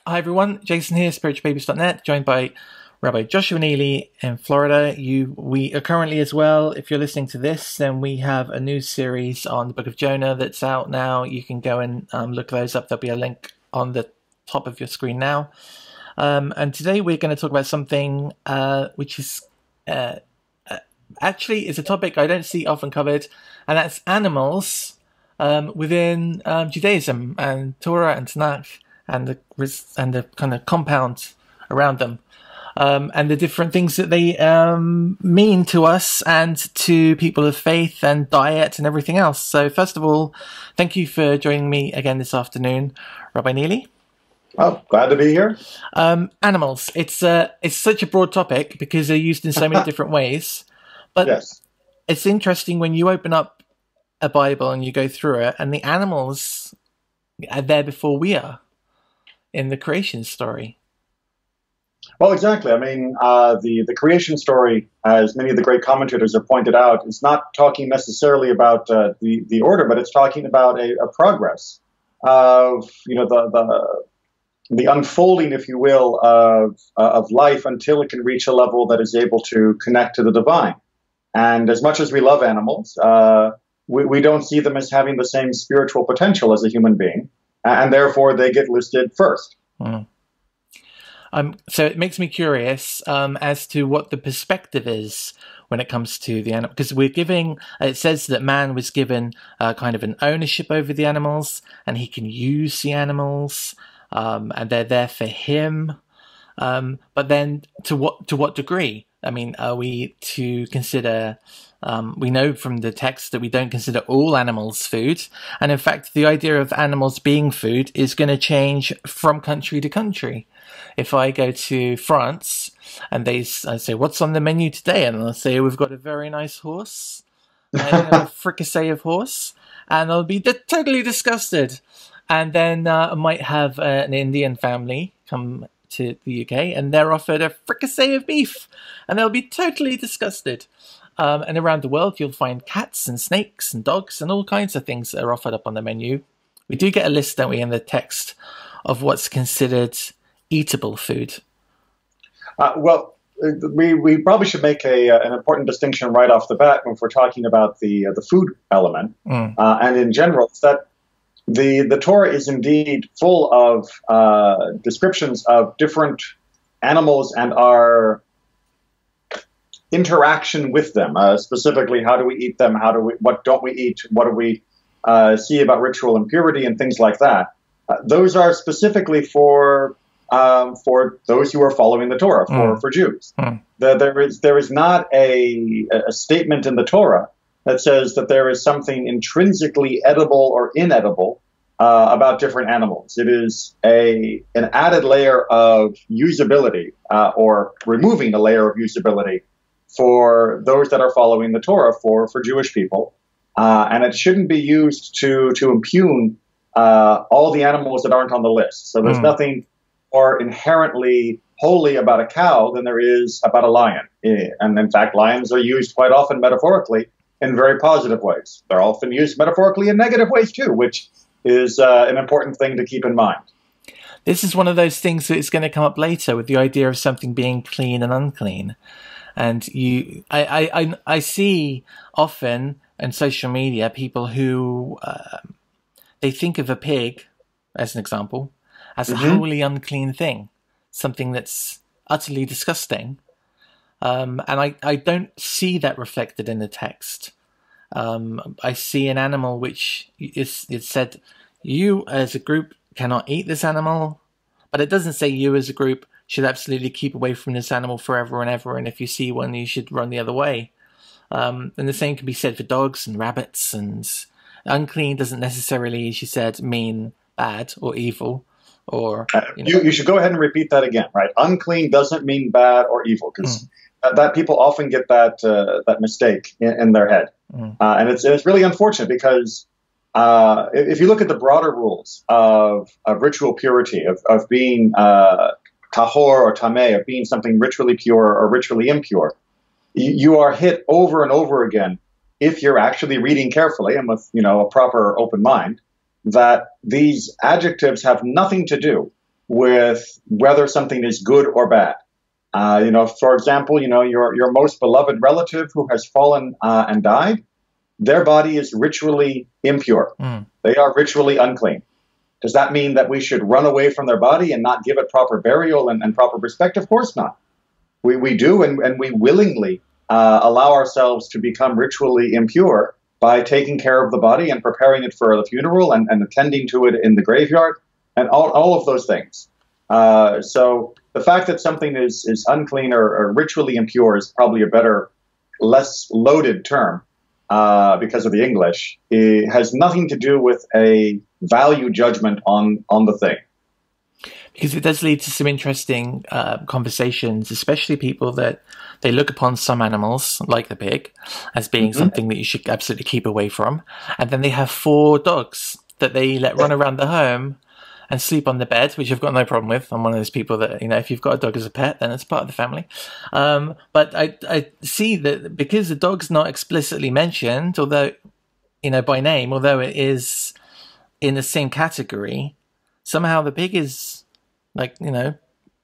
Hi everyone, Jason here, spiritualbabies.net, joined by Rabbi Joshua Neely in Florida. We are currently as well, if you're listening to this, then we have a new series on the Book of Jonah that's out now. You can go and look those up. There'll be a link on the top of your screen now. And today we're going to talk about something which is actually is a topic I don't see often covered, and that's animals within Judaism and Torah and Tanakh, and the kind of compound around them, and the different things that they mean to us and to people of faith and diet and everything else. So first of all, thank you for joining me again this afternoon, Rabbi Neely. Oh, glad to be here. Animals. It's such a broad topic because they're used in so many different ways. But yes, it's interesting when you open up a Bible and you go through it, and the animals are there before we are in the creation story. Well, exactly. I mean, the creation story, as many of the great commentators have pointed out, is not talking necessarily about the order, but it's talking about a progress of the unfolding, if you will, of life until it can reach a level that is able to connect to the divine. And as much as we love animals, we don't see them as having the same spiritual potential as a human being, and therefore they get listed first. Mm. So it makes me curious as to what the perspective is when it comes to the animal, because it says that man was given kind of an ownership over the animals, and he can use the animals, and they're there for him. But then to what degree? I mean, are we to consider, we know from the text that we don't consider all animals food. And in fact, the idea of animals being food is going to change from country to country. If I go to France and I say, what's on the menu today? And they'll say, we've got a very nice horse, and a fricassee of horse. And I'll be totally disgusted. And then I might have an Indian family come to the UK, and they're offered a fricassee of beef, and they'll be totally disgusted. And around the world, you'll find cats and snakes and dogs and all kinds of things that are offered up on the menu. We do get a list, don't we, in the text of what's considered eatable food. We probably should make an important distinction right off the bat when we're talking about the food element, and in general, it's that the Torah is indeed full of descriptions of different animals and our interaction with them. Specifically, how do we eat them? What don't we eat? What do we see about ritual impurity and things like that? Those are specifically for those who are following the Torah, for Jews. There is not a statement in the Torah that says that there is something intrinsically edible or inedible about different animals. It is an added layer of usability, or removing a layer of usability for those that are following the Torah for Jewish people. And it shouldn't be used to impugn all the animals that aren't on the list. So there's nothing more inherently holy about a cow than there is about a lion. And in fact, lions are used quite often metaphorically in very positive ways. They're often used metaphorically in negative ways too, which is an important thing to keep in mind. This is one of those things that is going to come up later with the idea of something being clean and unclean. And I see often on social media people who they think of a pig, as an example, as a wholly unclean thing, something that's utterly disgusting. And I don't see that reflected in the text. I see an animal which it's said, you as a group cannot eat this animal, but it doesn't say you as a group should absolutely keep away from this animal forever and ever, and if you see one, you should run the other way. And the same can be said for dogs and rabbits, and unclean doesn't necessarily, as you said, mean bad or evil. Or you should go ahead and repeat that again, right? Unclean doesn't mean bad or evil, because that people often get that mistake in their head, and it's really unfortunate because if you look at the broader rules of ritual purity, of being tahor or tameh, of being something ritually pure or ritually impure, you are hit over and over again if you're actually reading carefully and with a proper open mind, that these adjectives have nothing to do with whether something is good or bad. For example, your most beloved relative who has fallen and died, their body is ritually impure. They are ritually unclean. Does that mean that we should run away from their body and not give it proper burial and proper respect? Of course not. We do, and we willingly allow ourselves to become ritually impure by taking care of the body and preparing it for the funeral and attending to it in the graveyard and all of those things. So the fact that something is unclean or ritually impure is probably a better, less loaded term because of the English. It has nothing to do with a value judgment on the thing. Because it does lead to some interesting conversations, especially people that they look upon some animals, like the pig, as being something that you should absolutely keep away from. And then they have 4 dogs that they let run around the home and sleep on the bed, which I've got no problem with. I'm one of those people that, if you've got a dog as a pet, then it's part of the family. But I see that because the dog's not explicitly mentioned, although, by name, although it is in the same category, somehow the pig is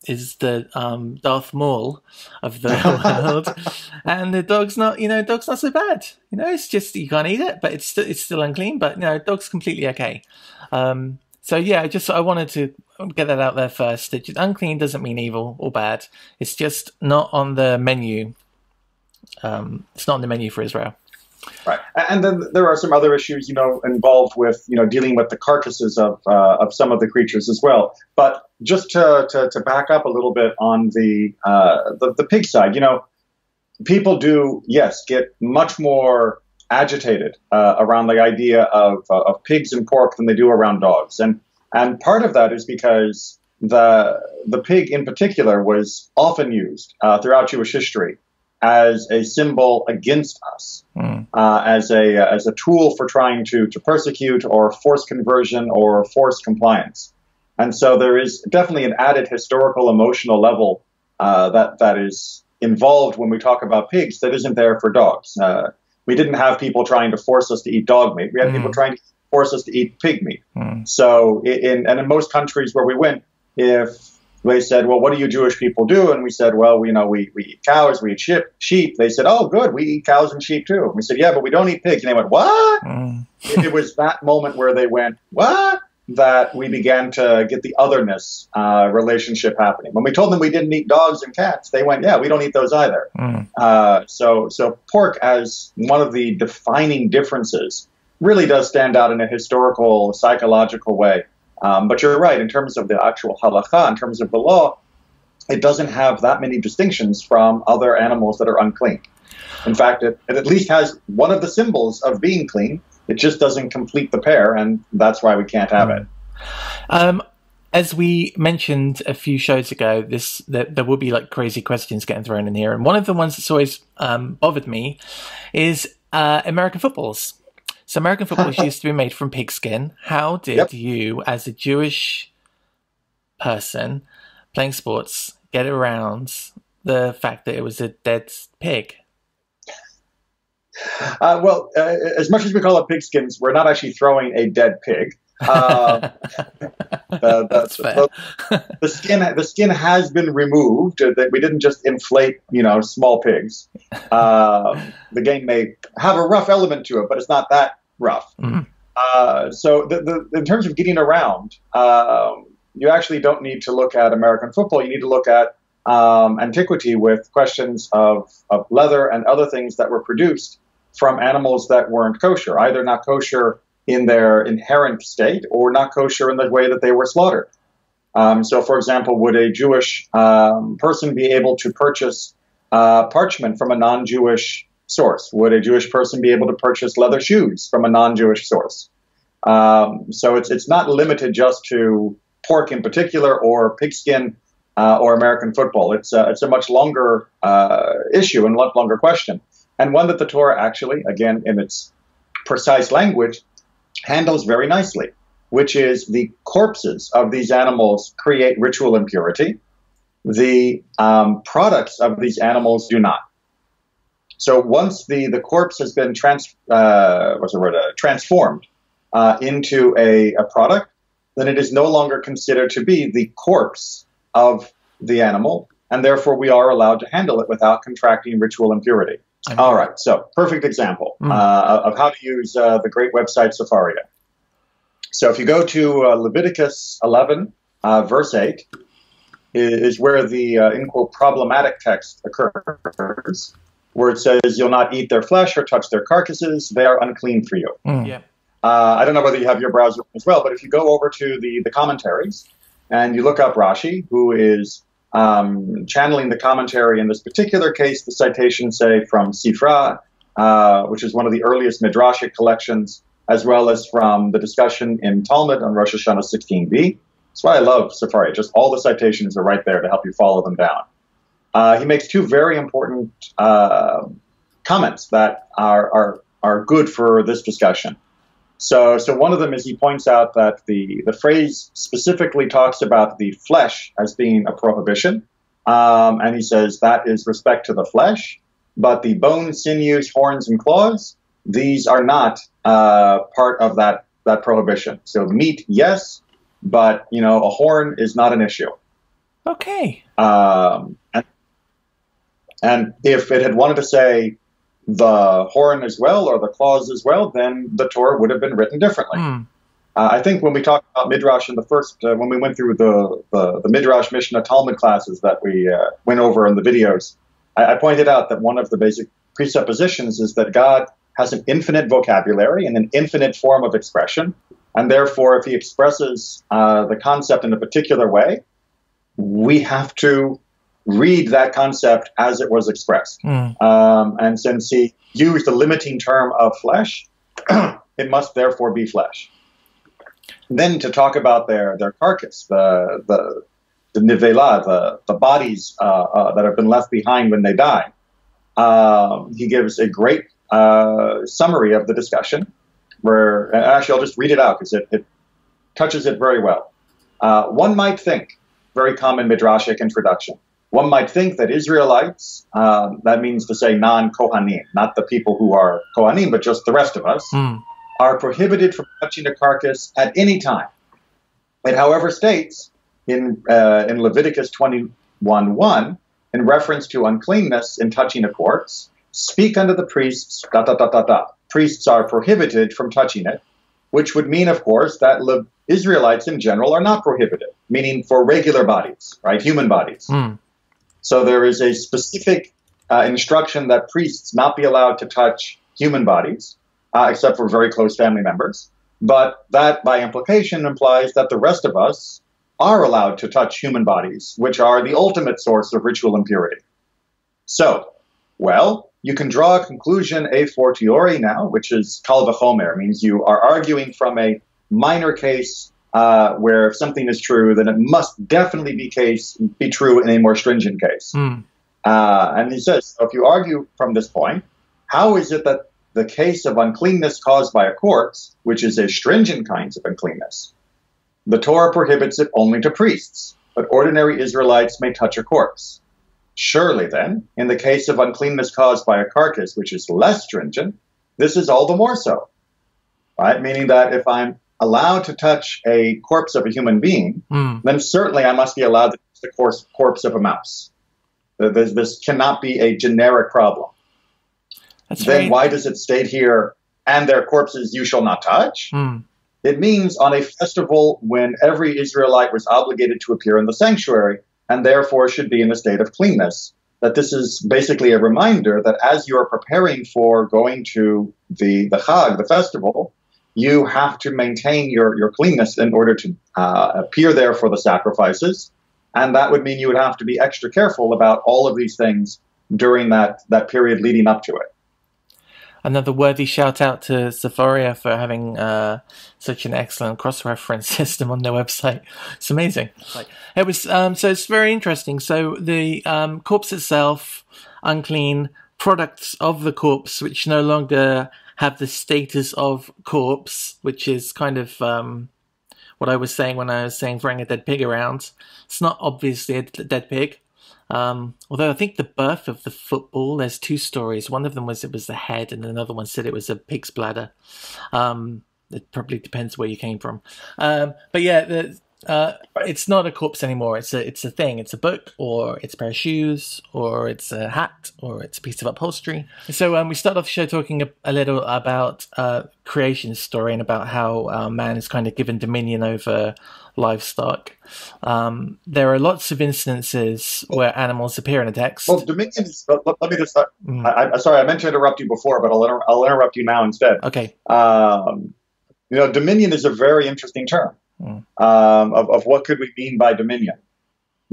is the Darth Maul of the world, and the dog's not so bad. It's just you can't eat it, but it's still unclean. But dog's completely okay. So yeah, I wanted to get that out there first. That unclean doesn't mean evil or bad. It's just not on the menu. It's not on the menu for Israel. Right, and then there are some other issues, involved with, dealing with the carcasses of some of the creatures as well. But just to back up a little bit on the pig side, people do, yes, get much more agitated around the idea of pigs and pork than they do around dogs, and part of that is because the pig in particular was often used throughout Jewish history as a symbol against us, as a tool for trying to persecute or force conversion or force compliance. And so there is definitely an added historical emotional level that is involved when we talk about pigs that isn't there for dogs. We didn't have people trying to force us to eat dog meat. We had people trying to force us to eat pig meat. So in most countries where we went, if they said, well, what do you Jewish people do? And we said, well, we eat cows, we eat sheep. They said, oh, good, we eat cows and sheep too. And we said, yeah, but we don't eat pigs. And they went, what? It was that moment where they went, what? That we began to get the otherness relationship happening. When we told them we didn't eat dogs and cats, they went, yeah, we don't eat those either. So pork as one of the defining differences really does stand out in a historical, psychological way. But you're right, in terms of the actual halakha, in terms of the law, it doesn't have that many distinctions from other animals that are unclean. In fact, it at least has one of the symbols of being clean. It just doesn't complete the pair, and that's why we can't have it. As we mentioned a few shows ago, there will be crazy questions getting thrown in here, and one of the ones that's always bothered me is American footballs. So American footballs used to be made from pigskin. How did you, as a Jewish person playing sports, get around the fact that it was a dead pig? As much as we call it pigskins, we're not actually throwing a dead pig. That's fair. The skin has been removed. That we didn't just inflate, small pigs. The game may have a rough element to it, but it's not that rough. So in terms of getting around, you actually don't need to look at American football. You need to look at antiquity with questions of leather and other things that were produced from animals that weren't kosher, either not kosher in their inherent state or not kosher in the way that they were slaughtered. So, for example, would a Jewish person be able to purchase parchment from a non-Jewish source? Would a Jewish person be able to purchase leather shoes from a non-Jewish source? So it's not limited just to pork in particular or pigskin or American football. It's a much longer issue and a lot longer question, and one that the Torah actually, again, in its precise language, handles very nicely, which is the corpses of these animals create ritual impurity. The products of these animals do not. So once the corpse has been transformed into a product, then it is no longer considered to be the corpse of the animal, and therefore we are allowed to handle it without contracting ritual impurity. All right, so perfect example of how to use the great website Sefaria. So if you go to Leviticus 11, verse 8, is where the, in quote, problematic text occurs, where it says, you'll not eat their flesh or touch their carcasses, they are unclean for you. Yeah. I don't know whether you have your browser as well, but if you go over to the commentaries and you look up Rashi, who is channeling the commentary in this particular case, the citations say from Sifra, which is one of the earliest Midrashic collections, as well as from the discussion in Talmud on Rosh Hashanah 16b. That's why I love Safari. Just all the citations are right there to help you follow them down. He makes two very important comments that are good for this discussion. So one of them is he points out that the phrase specifically talks about the flesh as being a prohibition, and he says that is respect to the flesh, but the bones, sinews, horns, and claws, these are not part of that prohibition. So meat, yes, but a horn is not an issue. Okay. And if it had wanted to say the horn as well or the claws as well, then the Torah would have been written differently. I think when we talked about Midrash in the first, when we went through the Midrash, Mishnah, Talmud classes that we went over in the videos, I pointed out that one of the basic presuppositions is that God has an infinite vocabulary and an infinite form of expression, and therefore if he expresses the concept in a particular way, we have to read that concept as it was expressed. And since he used the limiting term of flesh, it must therefore be flesh. Then to talk about their carcass, the nivela, the bodies that have been left behind when they die, he gives a great summary of the discussion, where, and actually I'll just read it out because it touches it very well. One might think, very common Midrashic introduction, one might think that Israelites, that means to say non-Kohanim, not the people who are Kohanim, but just the rest of us, are prohibited from touching a carcass at any time. It, however, states in Leviticus 21:1, in reference to uncleanness in touching a corpse, speak unto the priests, ... Priests are prohibited from touching it, which would mean, of course, that Israelites in general are not prohibited, meaning for regular bodies, right, human bodies. So there is a specific instruction that priests not be allowed to touch human bodies, except for very close family members. But that, by implication, implies that the rest of us are allowed to touch human bodies, which are the ultimate source of ritual impurity. So, well, you can draw a conclusion a fortiori now, which is kal v'chomer, means you are arguing from a minor case where if something is true, then it must definitely be true in a more stringent case. And he says, so if you argue from this point, how is it that the case of uncleanness caused by a corpse, which is a stringent kind of uncleanness, the Torah prohibits it only to priests, but ordinary Israelites may touch a corpse? Surely then, in the case of uncleanness caused by a carcass, which is less stringent, this is all the more so, right? Meaning that if I'm allowed to touch a corpse of a human being, then certainly I must be allowed to touch the corpse of a mouse. This cannot be a generic problem. Then why does it state here, and their corpses you shall not touch? It means on a festival when every Israelite was obligated to appear in the sanctuary, and therefore should be in a state of cleanness, that this is basically a reminder that as you are preparing for going to the Chag, the festival, you have to maintain your cleanness in order to appear there for the sacrifices. And that would mean you would have to be extra careful about all of these things during that period leading up to it. Another worthy shout out to Sefaria for having such an excellent cross-reference system on their website. It's amazing. It was so it's very interesting. So the corpse itself, unclean, products of the corpse which no longer have the status of corpse, which is kind of what I was saying when I was saying throwing a dead pig around. It's not obviously a dead pig. Although I think the birth of the football, there's two stories. One of them was it was the head, and another one said it was a pig's bladder. It probably depends where you came from. But yeah, it's not a corpse anymore. It's a thing. It's a book, or it's a pair of shoes, or it's a hat, or it's a piece of upholstery. So we start off the show talking a little about creation story and about how man is kind of given dominion over livestock. There are lots of instances where animals appear in a text. Well, dominion is. Let me just. Sorry, I meant to interrupt you before, but I'll interrupt you now instead. Okay. Dominion is a very interesting term. Of what could we mean by dominion?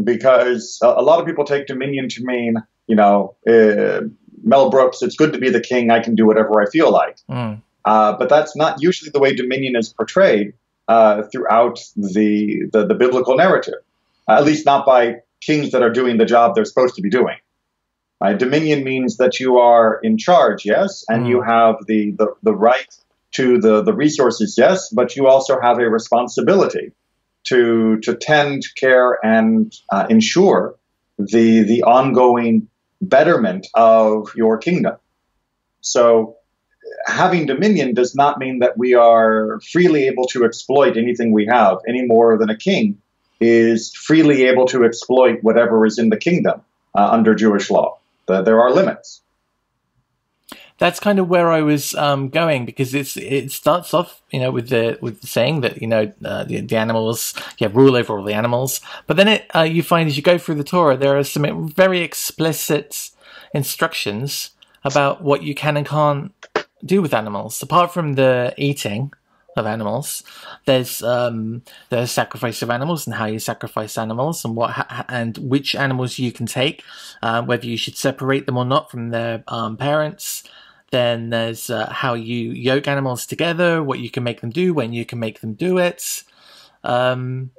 Because a lot of people take dominion to mean, Mel Brooks, it's good to be the king, I can do whatever I feel like. But that's not usually the way dominion is portrayed throughout the biblical narrative, at least not by kings that are doing the job they're supposed to be doing. Dominion means that you are in charge, yes, and you have the right to the resources, yes, but you also have a responsibility to tend, care, and ensure the ongoing betterment of your kingdom. So having dominion does not mean that we are freely able to exploit anything we have, any more than a king is freely able to exploit whatever is in the kingdom under Jewish law. There are limits. That's kind of where I was going, because it starts off, with the saying that the animals, you have rule over all the animals, but then you find as you go through the Torah there are some very explicit instructions about what you can and can't do with animals. Apart from the eating of animals, there's the sacrifice of animals and how you sacrifice animals and and which animals you can take, whether you should separate them or not from their parents. Then there's how you yoke animals together, what you can make them do, when you can make them do it. And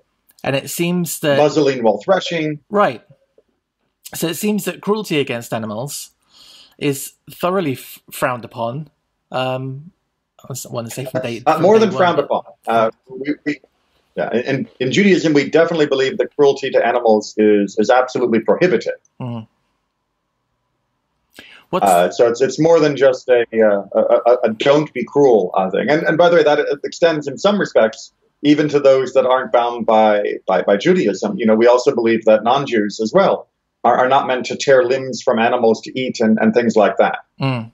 it seems that... muzzling while threshing. Right. So it seems that cruelty against animals is thoroughly frowned upon. I want to say from day... more than frowned upon. In Judaism, we definitely believe that cruelty to animals is absolutely prohibited. Mm-hmm. So it's more than just a don't be cruel thing. And by the way, that extends in some respects even to those that aren't bound by Judaism. We also believe that non-Jews as well are not meant to tear limbs from animals to eat and things like that. Mm.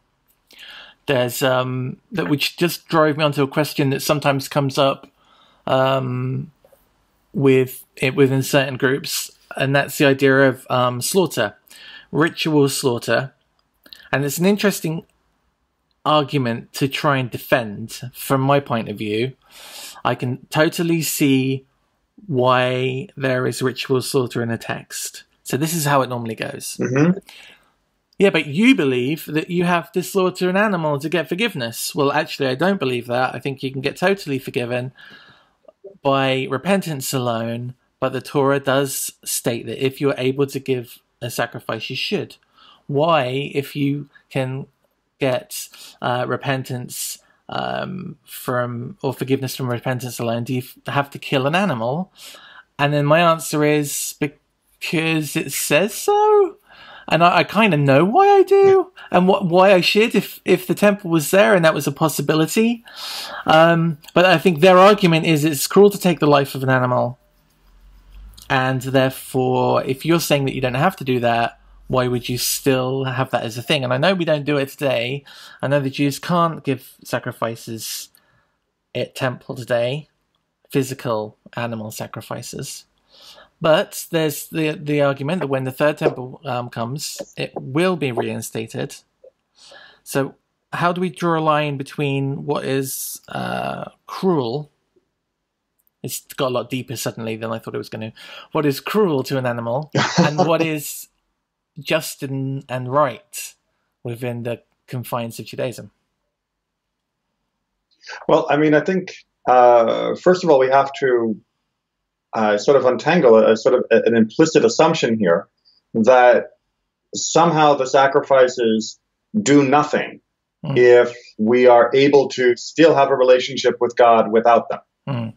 There's that, which just drove me onto a question that sometimes comes up within certain groups, and that's the idea of slaughter, ritual slaughter. And it's an interesting argument to try and defend from my point of view. I can totally see why there is ritual slaughter in a text. So this is how it normally goes. Mm-hmm. Yeah, but you believe that you have to slaughter an animal to get forgiveness. Well, actually, I don't believe that. I think you can get totally forgiven by repentance alone. But the Torah does state that if you're able to give a sacrifice, you should. Why, if you can get repentance or forgiveness from repentance alone, do you have to kill an animal? And then my answer is because it says so, and I kind of know why I do, and why I should if the temple was there and that was a possibility. But I think their argument is it's cruel to take the life of an animal, and therefore, if you're saying that you don't have to do that, why would you still have that as a thing? And I know we don't do it today. I know the Jews can't give sacrifices at temple today, physical animal sacrifices. But there's the argument that when the third temple comes, it will be reinstated. So how do we draw a line between what is cruel? It's got a lot deeper suddenly than I thought it was going to. What is cruel to an animal and what is just and right within the confines of Judaism? Well, I mean, I think, first of all, we have to sort of untangle an implicit assumption here that somehow the sacrifices do nothing if we are able to still have a relationship with God without them.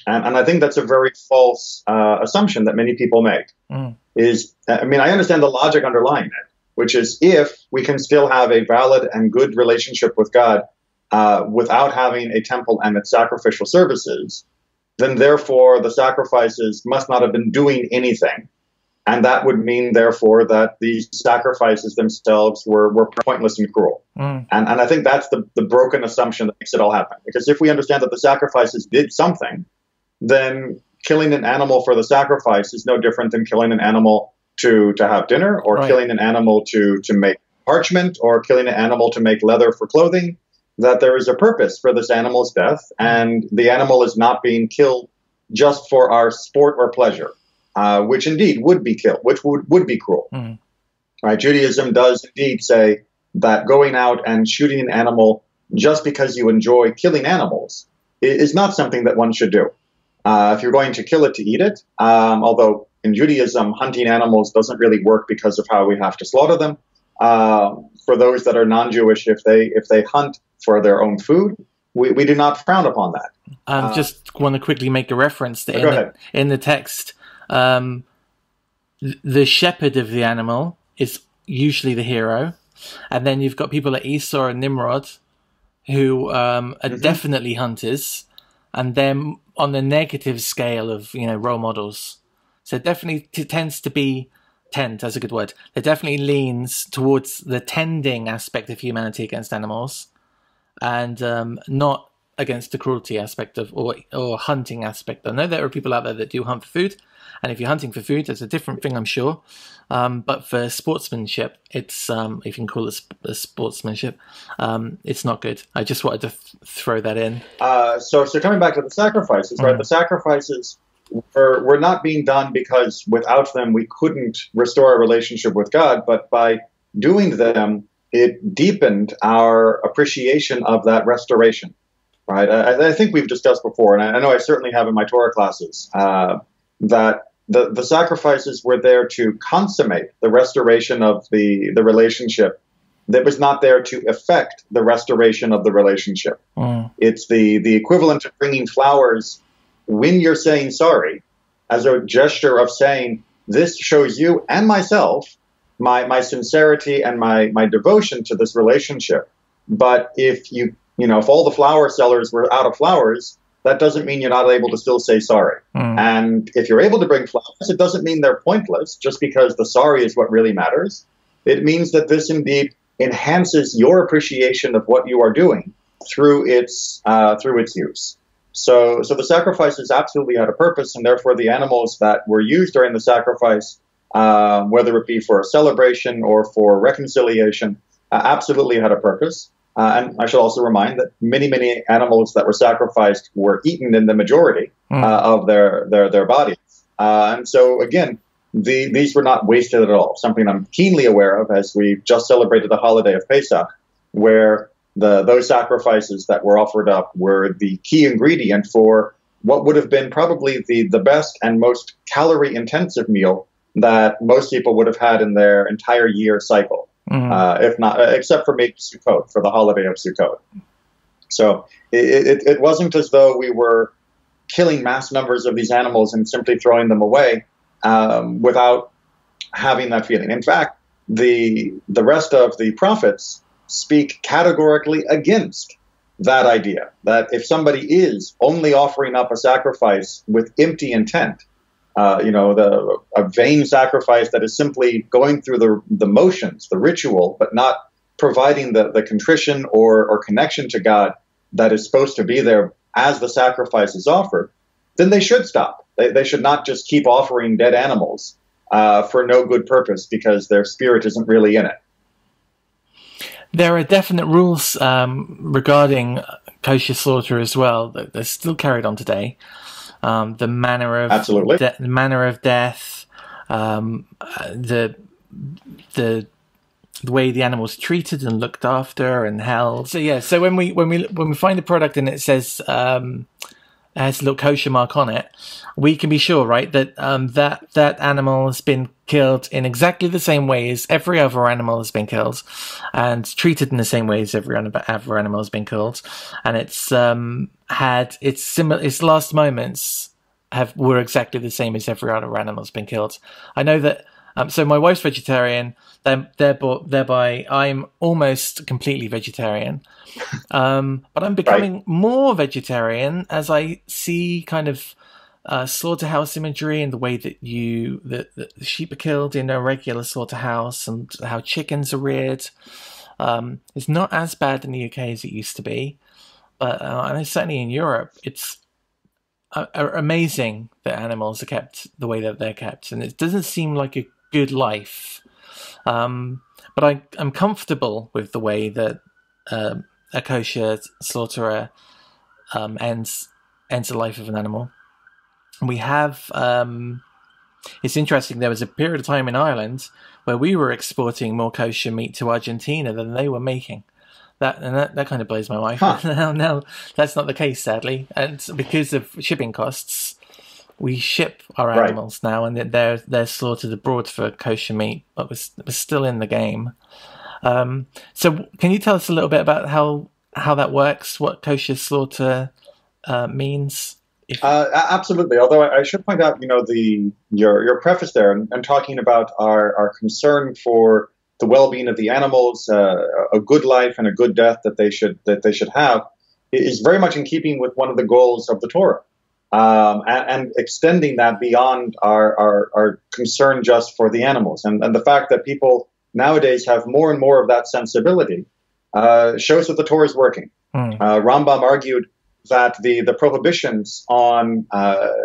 And I think that's a very false assumption that many people make. I understand the logic underlying it, which is if we can still have a valid and good relationship with God without having a temple and its sacrificial services, then therefore the sacrifices must not have been doing anything. And that would mean, therefore, that these sacrifices themselves were pointless and cruel. And I think that's the broken assumption that makes it all happen. Because if we understand that the sacrifices did something, then killing an animal for the sacrifice is no different than killing an animal to have dinner, or killing an animal to make parchment, or killing an animal to make leather for clothing. That there is a purpose for this animal's death, and the animal is not being killed just for our sport or pleasure. Which indeed would be killed, which would be cruel. Right? Judaism does indeed say that going out and shooting an animal just because you enjoy killing animals is not something that one should do. If you're going to kill it to eat it, although in Judaism hunting animals doesn't really work because of how we have to slaughter them. For those that are non-Jewish, if they hunt for their own food, we do not frown upon that. I just want to quickly make a reference that in the text. The shepherd of the animal is usually the hero, and then you've got people like Esau and Nimrod who are definitely hunters, and then on the negative scale of role models. So it definitely tends to be that's a good word. It definitely leans towards the tending aspect of humanity against animals, and not against the cruelty aspect of or hunting aspect. I know there are people out there that do hunt for food. And if you're hunting for food, it's a different thing, I'm sure. But for sportsmanship, it's if you can call it sportsmanship, it's not good. I just wanted to throw that in. So coming back to the sacrifices, right? The sacrifices were not being done because without them we couldn't restore our relationship with God. But by doing them, it deepened our appreciation of that restoration, right? I think we've discussed before, and I know I certainly have in my Torah classes, that the sacrifices were there to consummate the restoration of the relationship. That was not there to effect the restoration of the relationship. It's the equivalent of bringing flowers when you're saying sorry, as a gesture of saying, this shows you and myself my sincerity and my devotion to this relationship. But if if all the flower sellers were out of flowers, that doesn't mean you're not able to still say sorry. And if you're able to bring flowers, it doesn't mean they're pointless just because the sorry is what really matters. It means that this indeed enhances your appreciation of what you are doing through its use. So the sacrifices absolutely had a purpose, and therefore the animals that were used during the sacrifice, whether it be for a celebration or for reconciliation, absolutely had a purpose. And I should also remind that many animals that were sacrificed were eaten in the majority of their bodies. And so, again, these were not wasted at all. Something I'm keenly aware of as we've just celebrated the holiday of Pesach, where those sacrifices that were offered up were the key ingredient for what would have been probably the best and most calorie-intensive meal that most people would have had in their entire year cycle. If not, except for maybe Sukkot, for the holiday of Sukkot. So it wasn't as though we were killing mass numbers of these animals and simply throwing them away without having that feeling. In fact, the rest of the prophets speak categorically against that idea, that if somebody is only offering up a sacrifice with empty intent, a vain sacrifice that is simply going through the motions, the ritual, but not providing the contrition or connection to God that is supposed to be there as the sacrifice is offered, then they should stop. They should not just keep offering dead animals for no good purpose because their spirit isn't really in it. There are definite rules regarding kosher slaughter as well that they're still carried on today. The manner of the manner of death, the way the animal's treated and looked after and held. So yeah, so when we find a product and it says has a little kosher mark on it, we can be sure, right, that that animal has been killed in exactly the same way as every other animal has been killed, and treated in the same way as every other animal has been killed, and it's had its last moments were exactly the same as every other animal has been killed. I know that So my wife's vegetarian. Thereby, I'm almost completely vegetarian. But I'm becoming more vegetarian as I see kind of slaughterhouse imagery and the way that the sheep are killed in a regular slaughterhouse and how chickens are reared. It's not as bad in the UK as it used to be, but I know certainly in Europe it's amazing that animals are kept the way that they're kept, and it doesn't seem like a good life. But I'm comfortable with the way that a kosher slaughterer ends the life of an animal. We have. It's interesting. There was a period of time in Ireland where we were exporting more kosher meat to Argentina than they were making. That kind of blows my mind. Huh. Now that's not the case, sadly, and because of shipping costs, we ship our animals now, and they're slaughtered abroad for kosher meat, but we're still in the game. So, can you tell us a little bit about how that works? What kosher slaughter means? Absolutely. Although I should point out, your preface there and talking about our concern for the well-being of the animals, a good life and a good death that they should have, is very much in keeping with one of the goals of the Torah, and extending that beyond our concern just for the animals. And the fact that people nowadays have more and more of that sensibility shows that the Torah is working. Rambam argued that the prohibitions on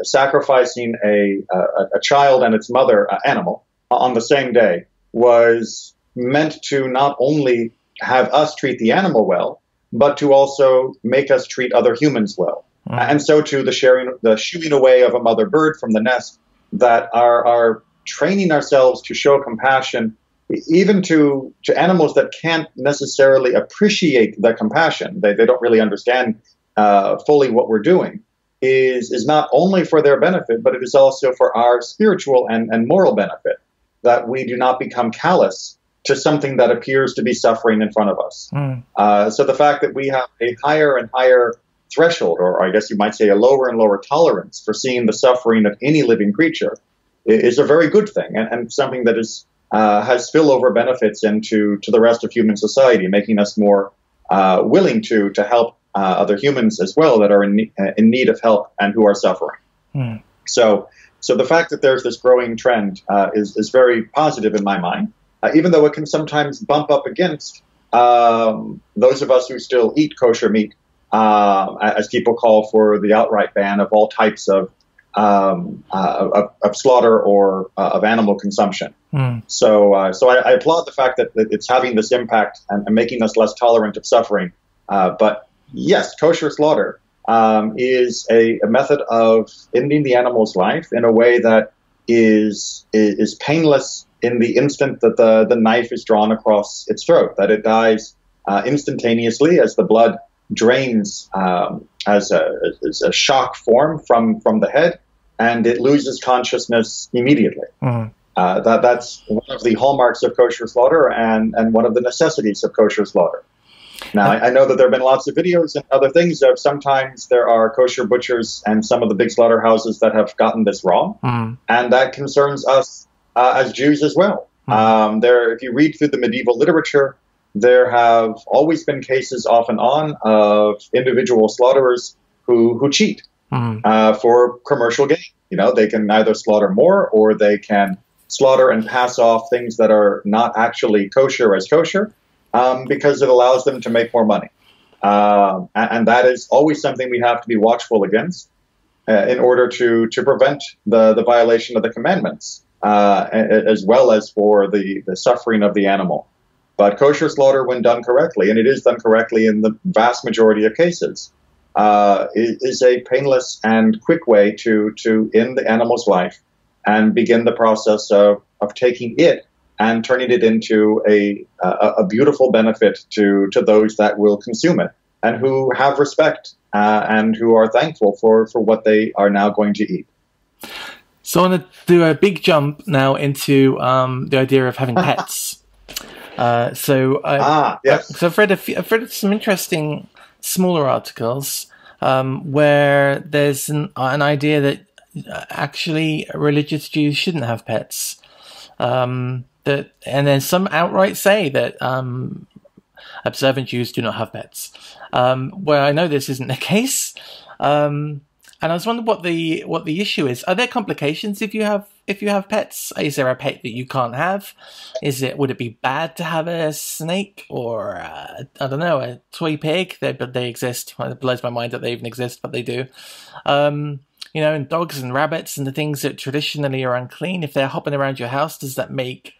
sacrificing a child and its mother animal on the same day was meant to not only have us treat the animal well, but to also make us treat other humans well. And so too the shooing away of a mother bird from the nest, that are training ourselves to show compassion even to animals that can't necessarily appreciate the compassion. They don't really understand fully what we're doing, is not only for their benefit, but it is also for our spiritual and moral benefit, that we do not become callous to something that appears to be suffering in front of us. So the fact that we have a higher and higher threshold, or I guess you might say a lower and lower tolerance for seeing the suffering of any living creature, is a very good thing, and something that has spillover benefits into the rest of human society, making us more willing to help other humans as well that are in need of help and who are suffering. So the fact that there's this growing trend is very positive in my mind, even though it can sometimes bump up against those of us who still eat kosher meat, as people call for the outright ban of all types of slaughter or of animal consumption. So I applaud the fact that it's having this impact and making us less tolerant of suffering. But yes, kosher slaughter is a method of ending the animal's life in a way that is painless in the instant that the knife is drawn across its throat, that it dies instantaneously as the blood drains as a shock form from the head, and it loses consciousness immediately. That's one of the hallmarks of kosher slaughter and one of the necessities of kosher slaughter. Now, I know that there have been lots of videos and other things of sometimes there are kosher butchers and some of the big slaughterhouses that have gotten this wrong, and that concerns us as Jews as well. If you read through the medieval literature, there have always been cases off and on of individual slaughterers who cheat for commercial gain. They can either slaughter more or they can slaughter and pass off things that are not actually kosher as kosher, because it allows them to make more money. And that is always something we have to be watchful against in order to prevent the violation of the commandments, as well as for the suffering of the animal. But kosher slaughter, when done correctly, and it is done correctly in the vast majority of cases, is a painless and quick way to end the animal's life and begin the process of taking it and turning it into a beautiful benefit to those that will consume it and who have respect and who are thankful for what they are now going to eat. So I want to do a big jump now into the idea of having pets. Yes. So I've read some interesting smaller articles where there's an idea that actually religious Jews shouldn't have pets. And then some outright say that observant Jews do not have pets. Well, I know this isn't the case, and I was wondering what the issue is. Are there complications if you have pets? Is there a pet that you can't have? Would it be bad to have a snake or I don't know, a toy pig? They exist. It blows my mind that they even exist, but they do. And dogs and rabbits and the things that traditionally are unclean. If they're hopping around your house, does that make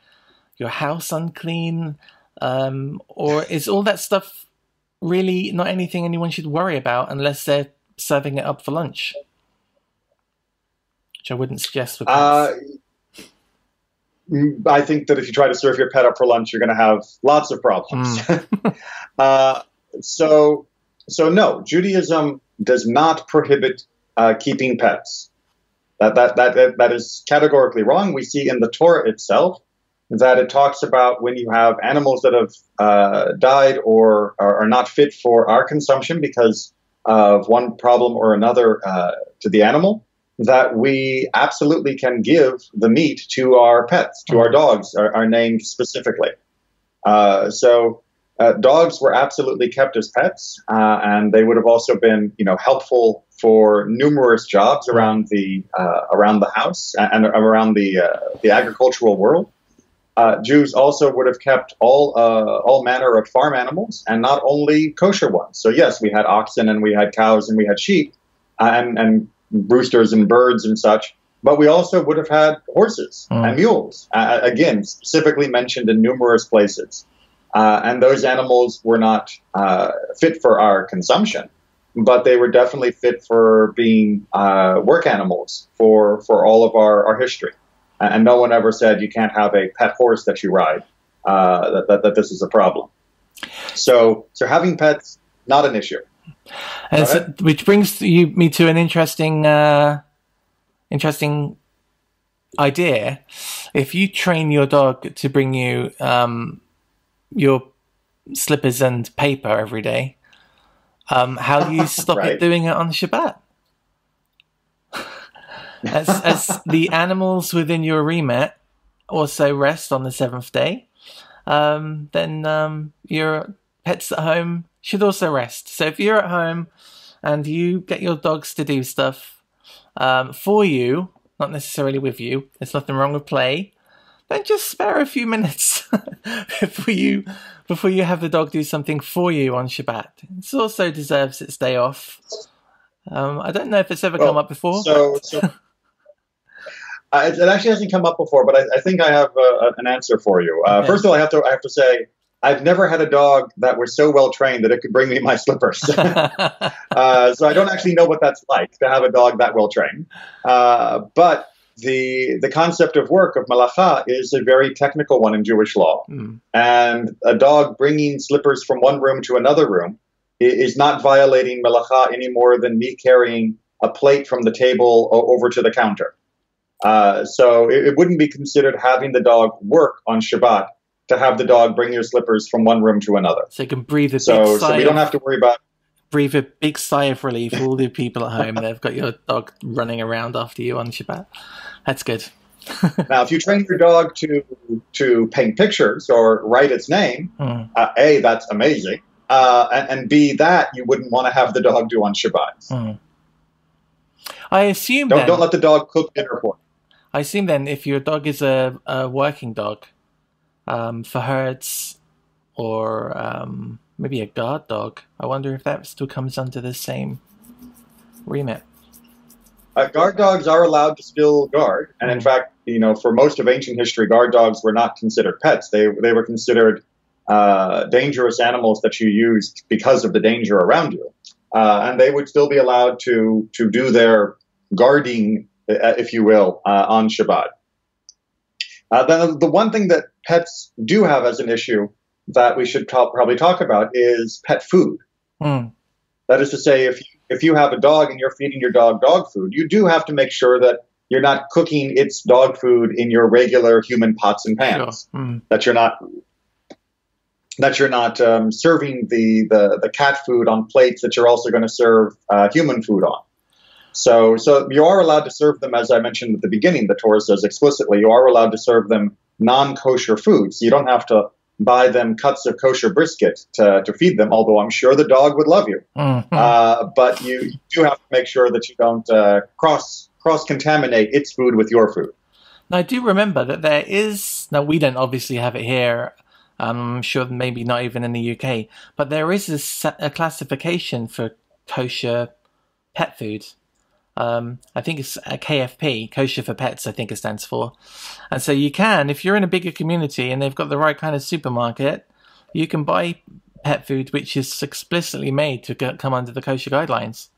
your house unclean? Or is all that stuff really not anything anyone should worry about unless they're serving it up for lunch? Which I wouldn't suggest with pets. I think that if you try to serve your pet up for lunch, you're going to have lots of problems. So no, Judaism does not prohibit keeping pets. That is categorically wrong. We see in the Torah itself that it talks about when you have animals that have died or are not fit for our consumption because of one problem or another to the animal, that we absolutely can give the meat to our pets, to our dogs, are named specifically. So dogs were absolutely kept as pets, and they would have also been, helpful for numerous jobs around the house and around the agricultural world. Jews also would have kept all manner of farm animals, and not only kosher ones. So yes, we had oxen and we had cows and we had sheep and roosters and birds and such. But we also would have had horses and mules, again, specifically mentioned in numerous places. And those animals were not fit for our consumption, but they were definitely fit for being work animals for all of our history. And no one ever said you can't have a pet horse that you ride, that this is a problem. So having pets, not an issue. Which brings me to an interesting idea. If you train your dog to bring you your slippers and paper every day, how do you stop it doing it on Shabbat? As the animals within your remit also rest on the seventh day, then your pets at home should also rest. So if you're at home and you get your dogs to do stuff for you, not necessarily with you, there's nothing wrong with play, then just spare a few minutes before you have the dog do something for you on Shabbat. It also deserves its day off. I don't know if it's ever come up before. It actually hasn't come up before, but I think I have an answer for you. Okay. First of all, I have to say I've never had a dog that was so well trained that it could bring me my slippers. So I don't actually know what that's like to have a dog that well trained. But the concept of work, of malacha, is a very technical one in Jewish law. And a dog bringing slippers from one room to another room is not violating malacha any more than me carrying a plate from the table over to the counter. So it wouldn't be considered having the dog work on Shabbat to have the dog bring your slippers from one room to another. So you can breathe a big sigh. So we don't have to worry about... Breathe a big sigh of relief for all the people at home. They've got your dog running around after you on Shabbat. That's good. Now, if you train your dog to paint pictures or write its name, A, that's amazing. And B, that you wouldn't want to have the dog do on Shabbat. I assume don't let the dog cook dinner for you. I assume then if your dog is a working dog for herds or maybe a guard dog, I wonder if that still comes under the same remit. Guard dogs are allowed to still guard. And in fact, for most of ancient history, guard dogs were not considered pets. They were considered dangerous animals that you used because of the danger around you. And they would still be allowed to do their guarding, if you will, on Shabbat. Then the one thing that pets do have as an issue that we should probably talk about is pet food. That is to say, if you have a dog and you're feeding your dog food, you do have to make sure that you're not cooking its dog food in your regular human pots and pans. Sure. That you're not serving the cat food on plates that you're also going to serve human food on. So you are allowed to serve them, as I mentioned at the beginning. The Torah says explicitly you are allowed to serve them non-kosher foods. You don't have to buy them cuts of kosher brisket to feed them, although I'm sure the dog would love you. But you do have to make sure that you don't cross-contaminate its food with your food. Now, I do remember that there is, now we don't obviously have it here, I'm sure maybe not even in the UK, but there is a classification for kosher pet food. I think it's a KFP, kosher for pets, I think it stands for. And so you can, if you're in a bigger community and they've got the right kind of supermarket, you can buy pet food which is explicitly made to come under the kosher guidelines,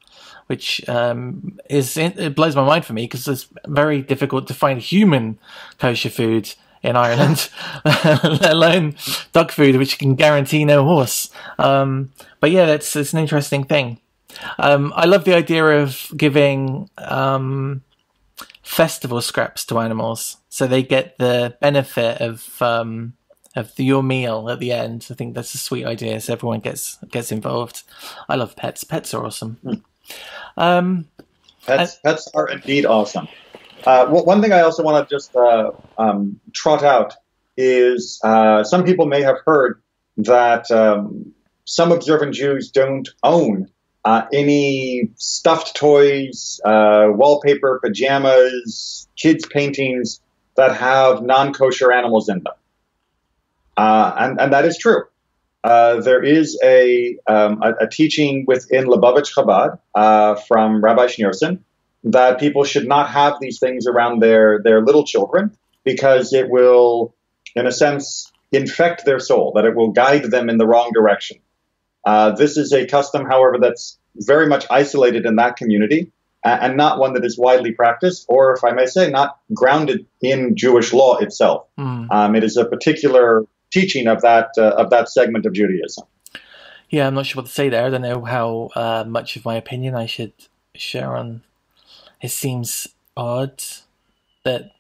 which it blows my mind for me because it's very difficult to find human kosher food in Ireland, let alone dog food, which can guarantee no horse. But yeah, it's an interesting thing. I love the idea of giving festival scraps to animals, so they get the benefit of your meal at the end. I think that's a sweet idea, so everyone gets involved. I love pets. Pets are awesome. Pets are indeed awesome. One thing I also want to just trot out is some people may have heard that some observant Jews don't own any stuffed toys, wallpaper, pajamas, kids' paintings that have non-kosher animals in them. And that is true. There is a teaching within Lubavitch Chabad from Rabbi Schneerson that people should not have these things around their little children because it will, in a sense, infect their soul, that it will guide them in the wrong direction. This is a custom, however, that's very much isolated in that community and not one that is widely practiced, or if I may say, not grounded in Jewish law itself. It is a particular teaching of that segment of Judaism. Yeah, I'm not sure what to say there. I don't know how much of my opinion I should share on. It seems odd that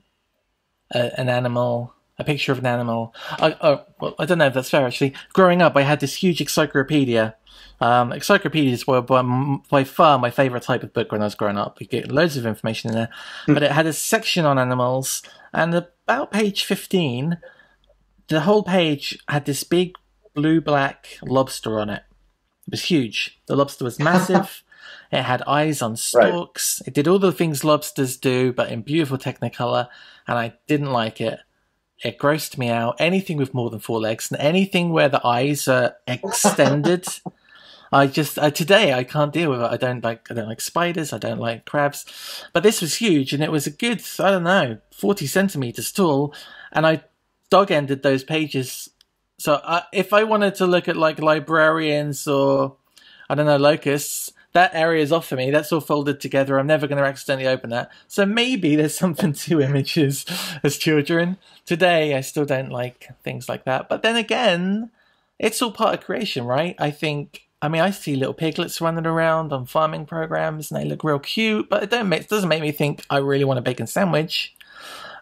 a picture of an animal. Well, I don't know if that's fair, actually. Growing up, I had this huge encyclopedia. Encyclopedias were by far my favorite type of book when I was growing up. You get loads of information in there. But it had a section on animals, and about page 15, the whole page had this big blue-black lobster on it. It was huge. The lobster was massive. It had eyes on stalks. Right. It did all the things lobsters do, but in beautiful technicolor, and I didn't like it. It grossed me out. Anything with more than 4 legs, and anything where the eyes are extended. Today I can't deal with it. I don't like spiders. I don't like crabs. But this was huge, and it was a good, 40 centimeters tall, and I dog-ended those pages. So if I wanted to look at like librarians or locusts, that area is off for me. That's all folded together. I'm never going to accidentally open that. So maybe there's something to images as children. Today, I still don't like things like that. But then again, it's all part of creation, right? I see little piglets running around on farming programs, and they look real cute. But it doesn't make me think I really want a bacon sandwich.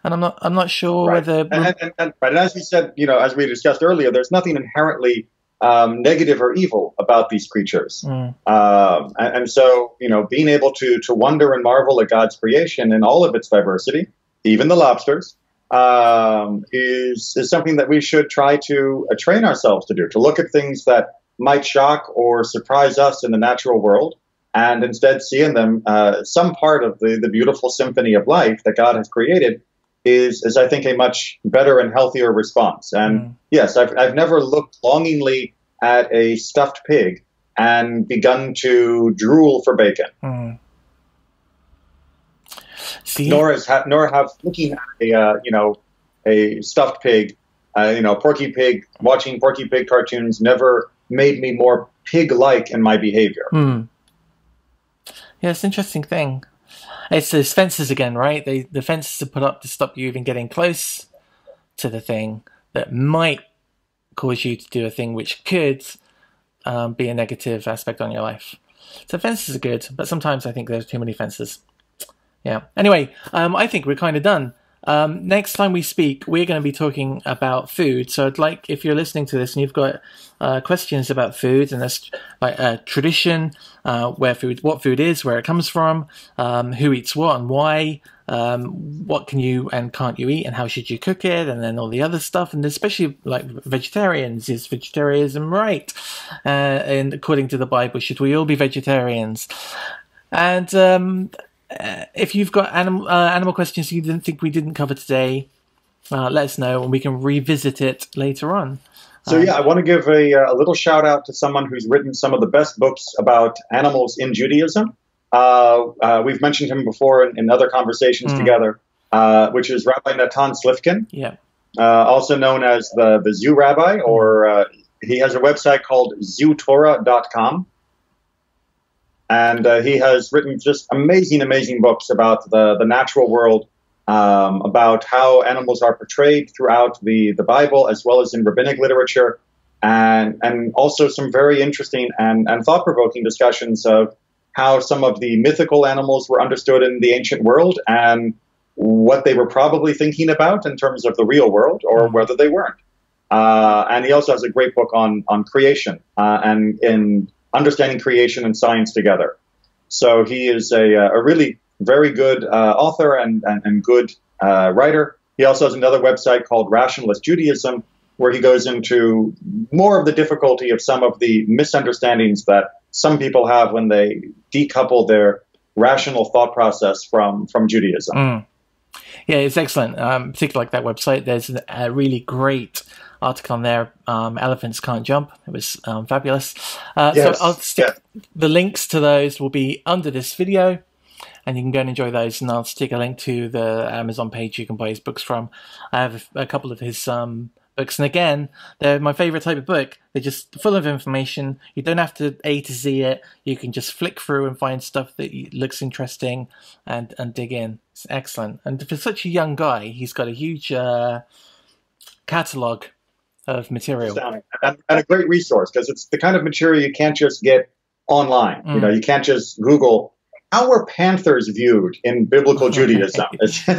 And I'm not sure whether. And as we said, as we discussed earlier, there's nothing inherently negative or evil about these creatures. And so, being able to wonder and marvel at God's creation in all of its diversity, even the lobsters, is something that we should try to train ourselves to do, to look at things that might shock or surprise us in the natural world, and instead see in them some part of the beautiful symphony of life that God has created is I think a much better and healthier response. And yes, I've never looked longingly at a stuffed pig and begun to drool for bacon. Nor have looking at a stuffed pig, Porky Pig, watching Porky Pig cartoons never made me more pig-like in my behavior. Yeah, it's an interesting thing. It's those fences again, right? The fences are put up to stop you even getting close to the thing that might cause you to do a thing which could be a negative aspect on your life. So fences are good, but sometimes I think there's too many fences. Yeah. Anyway, I think we're kind of done. Next time we speak, we're going to be talking about food. So I'd like, if you're listening to this and you've got questions about food, and that's like tradition, what food is, where it comes from, who eats what and why, what can you and can't you eat, and how should you cook it, and then all the other stuff, and especially like vegetarians, is vegetarianism right? And according to the Bible, should we all be vegetarians? And if you've got animal questions you didn't think we didn't cover today, let us know and we can revisit it later on. So yeah, I want to give a little shout out to someone who's written some of the best books about animals in Judaism. We've mentioned him before in other conversations together, which is Rabbi Natan Slifkin, also known as the Zoo Rabbi, or he has a website called zootorah.com. And he has written just amazing books about the natural world, about how animals are portrayed throughout the Bible, as well as in rabbinic literature, and also some very interesting and thought-provoking discussions of how some of the mythical animals were understood in the ancient world and what they were probably thinking about in terms of the real world, or whether they weren't. And he also has a great book on creation and in understanding creation and science together. So he is a really very good author and good writer. He also has another website called Rationalist Judaism, where he goes into more of the difficulty of some of the misunderstandings that some people have when they decouple their rational thought process from Judaism. Yeah, it's excellent. Particularly like that website, there's a really great article on there, Elephants Can't Jump. It was fabulous. So I'll stick the links to those will be under this video, and you can go and enjoy those, and I'll stick a link to the Amazon page you can buy his books from. I have a couple of his books, and again, they're my favorite type of book. They're just full of information. You don't have to A to Z it. You can just flick through and find stuff that looks interesting and dig in. It's excellent. And for such a young guy, he's got a huge catalogue of material. And a great resource, because it's the kind of material you can't just get online. You know, you can't just Google, how were panthers viewed in biblical Judaism?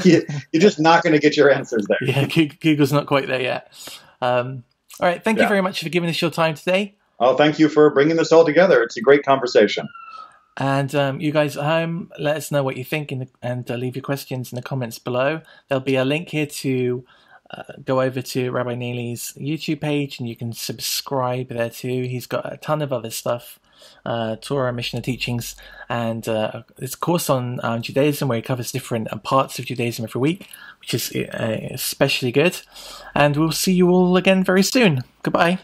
You're just not going to get your answers there. Yeah, Google's not quite there yet. All right, thank you very much for giving us your time today. Oh, thank you for bringing this all together. It's a great conversation. And you guys at home, let us know what you think and leave your questions in the comments below. There'll be a link here to go over to Rabbi Neely's YouTube page, and you can subscribe there too. He's got a ton of other stuff, Torah, Mishnah teachings, and this course on Judaism where he covers different parts of Judaism every week, which is especially good. And we'll see you all again very soon. Goodbye.